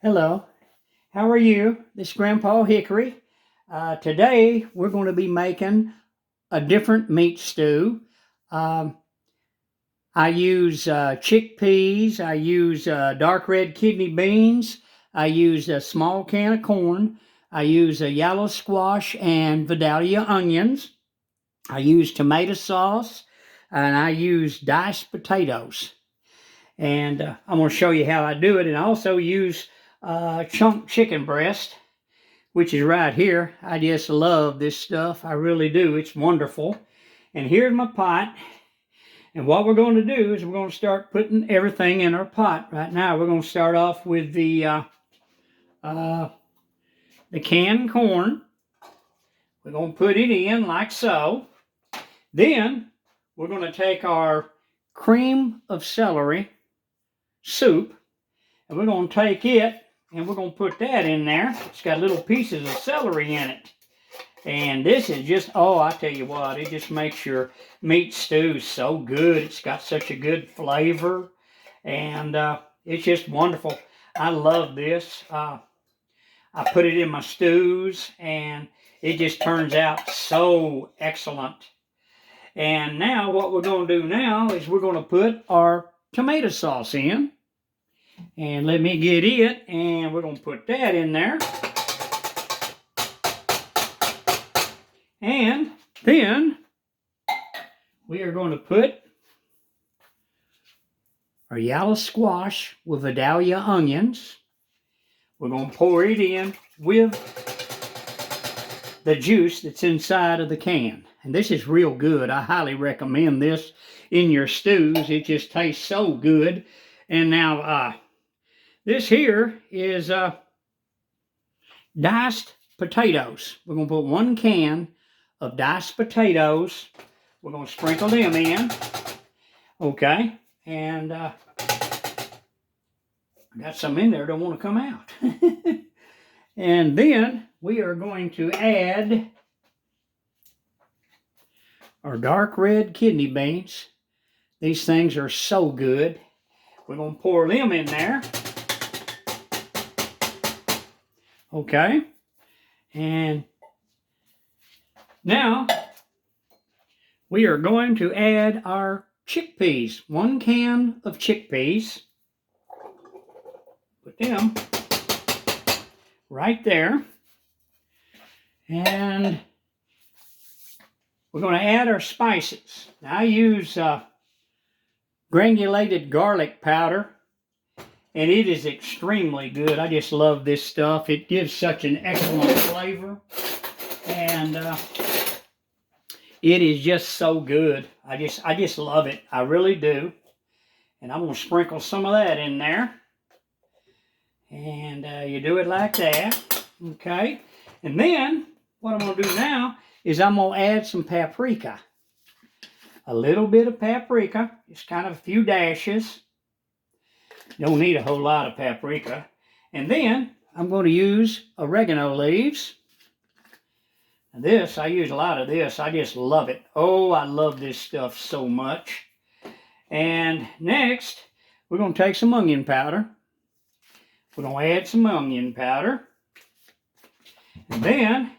Hello, how are you? This is Grandpa Hickory. Today we're going to be making a different meat stew. Um, I use chickpeas, I use dark red kidney beans, I use a small can of corn, I use a yellow squash and Vidalia onions, I use tomato sauce, and I use diced potatoes. And I'm going to show you how I do it, and I also use chunk chicken breast, which is right here. I just love this stuff. I really do. It's wonderful. And here's my pot. And what we're going to do is we're going to start putting everything in our pot. Right now, we're going to start off with uh, the canned corn. We're going to put it in like so. Then we're going to take our cream of celery soup, and we're going to take it and we're going to put that in there. It's got little pieces of celery in it. And this is just, oh, I tell you what, it just makes your meat stew so good. It's got such a good flavor, and it's just wonderful. I love this. I put it in my stews, and it just turns out so excellent. And now what we're going to do now is we're going to put our tomato sauce in. And let me get it, and we're going to put that in there. And then we are going to put our yellow squash with Vidalia onions. We're going to pour it in with the juice that's inside of the can. And this is real good. I highly recommend this in your stews. It just tastes so good. And now this here is diced potatoes. We're going to put 1 can of diced potatoes. We're going to sprinkle them in. Okay. And I got some in there that don't want to come out. And then we are going to add our dark red kidney beans. These things are so good. We're going to pour them in there. Okay. And now we are going to add our chickpeas. 1 can of chickpeas. Put them right there. And we're going to add our spices. Now I use granulated garlic powder, and it is extremely good. I just love this stuff. It gives such an excellent flavor, and it is just so good. I just love it. I really do. And I'm going to sprinkle some of that in there. And you do it like that. Okay. And then what I'm going to do now is I'm going to add some paprika. A little bit of paprika. Just kind of a few dashes. Don't need a whole lot of paprika. And then I'm going to use oregano leaves. And this, I use a lot of this. I just love it. Oh, I love this stuff so much. And next, we're going to take some onion powder. We're going to add some onion powder. And then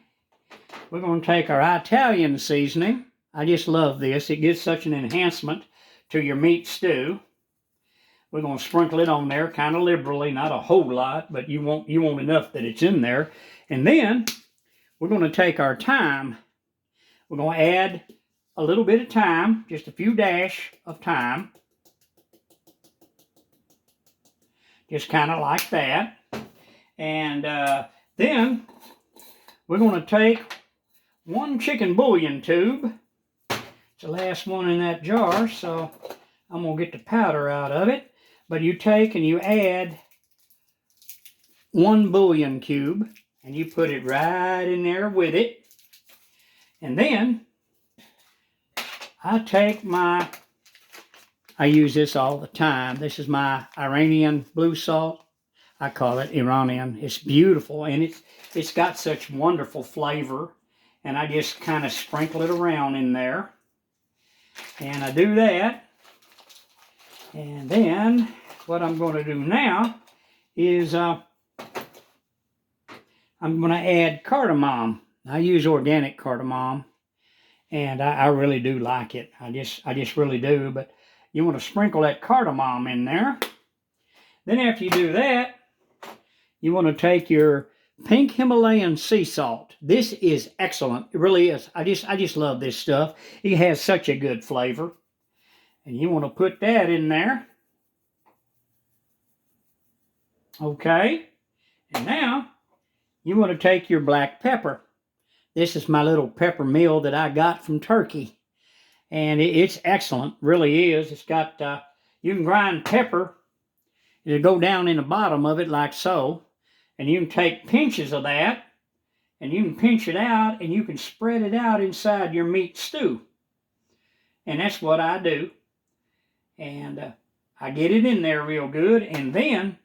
we're going to take our Italian seasoning. I just love this. It gives such an enhancement to your meat stew. We're going to sprinkle it on there kind of liberally, not a whole lot, but you want enough that it's in there. And then we're going to take our thyme. We're going to add a little bit of thyme, just a few dash of thyme. Just kind of like that. And then we're going to take 1 chicken bouillon tube. It's the last one in that jar, so I'm going to get the powder out of it. But you take and you add 1 bouillon cube, and you put it right in there with it. And then I use this all the time. This is my Iranian blue salt. I call it Iranian. It's beautiful, and it's got such wonderful flavor. And I just kind of sprinkle it around in there. And I do that. And then what I'm going to do now is I'm going to add cardamom. I use organic cardamom, and I really do like it. I just really do. But you want to sprinkle that cardamom in there. Then after you do that, you want to take your pink Himalayan sea salt. This is excellent. It really is. I just love this stuff. It has such a good flavor. And you want to put that in there. Okay. And now you want to take your black pepper. This is my little pepper mill that I got from Turkey. And it's excellent, really is. It's got, you can grind pepper. It'll go down in the bottom of it like so. And you can take pinches of that, and you can pinch it out, and you can spread it out inside your meat stew. And that's what I do. And I get it in there real good. And then,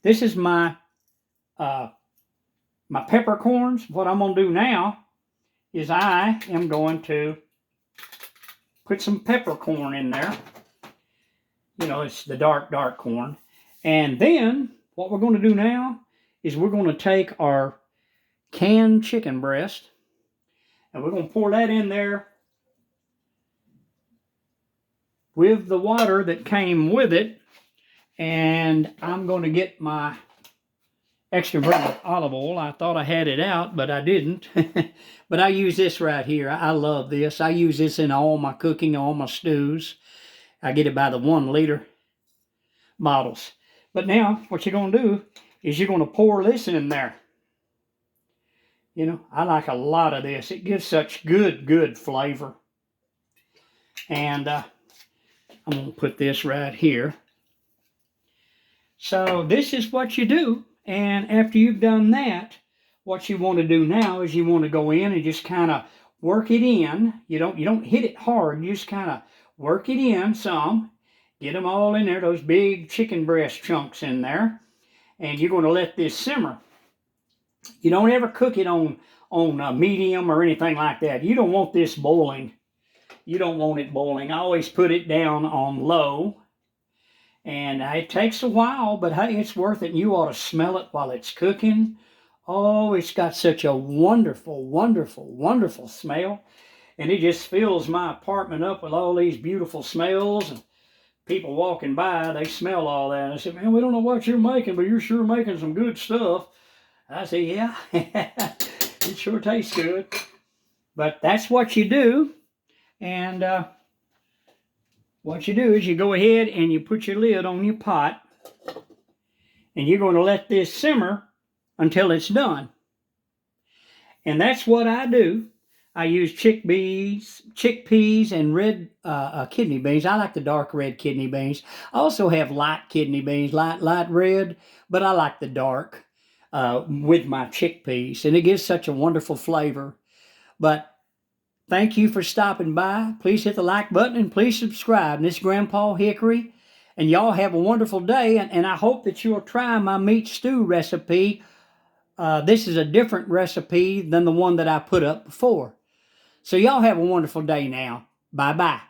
this is my my peppercorns. What I'm going to do now is I am going to put some peppercorn in there. You know, it's the dark corn. And then, what we're going to do now is we're going to take our canned chicken breast, and we're going to pour that in there with the water that came with it. And I'm going to get my extra virgin olive oil. I thought I had it out, but I didn't. But I use this right here. I love this. I use this in all my cooking, all my stews. I get it by the 1 liter bottles. But now, what you're going to do is you're going to pour this in there. You know, I like a lot of this. It gives such good flavor. And I'm going to put this right here. So this is what you do. And after you've done that, what you want to do now is you want to go in and just kind of work it in. You don't hit it hard. You just kind of work it in some. Get them all in there, those big chicken breast chunks in there. And you're going to let this simmer. You don't ever cook it on medium or anything like that. You don't want this boiling. You don't want it boiling. I always put it down on low. And it takes a while, but hey, it's worth it. And you ought to smell it while it's cooking. Oh, it's got such a wonderful smell. And it just fills my apartment up with all these beautiful smells. And people walking by, they smell all that. And I said, man, we don't know what you're making, but you're sure making some good stuff. I say, yeah, it sure tastes good. But that's what you do. And what you do is you go ahead and you put your lid on your pot. And you're going to let this simmer until it's done. And that's what I do. I use chickpeas, and red kidney beans. I like the dark red kidney beans. I also have light kidney beans, light red, but I like the dark with my chickpeas. And it gives such a wonderful flavor. But thank you for stopping by. Please hit the like button and please subscribe. And this is Grandpa Hickory. And y'all have a wonderful day. And I hope that you'll try my meat stew recipe. This is a different recipe than the one that I put up before. So y'all have a wonderful day now. Bye-bye.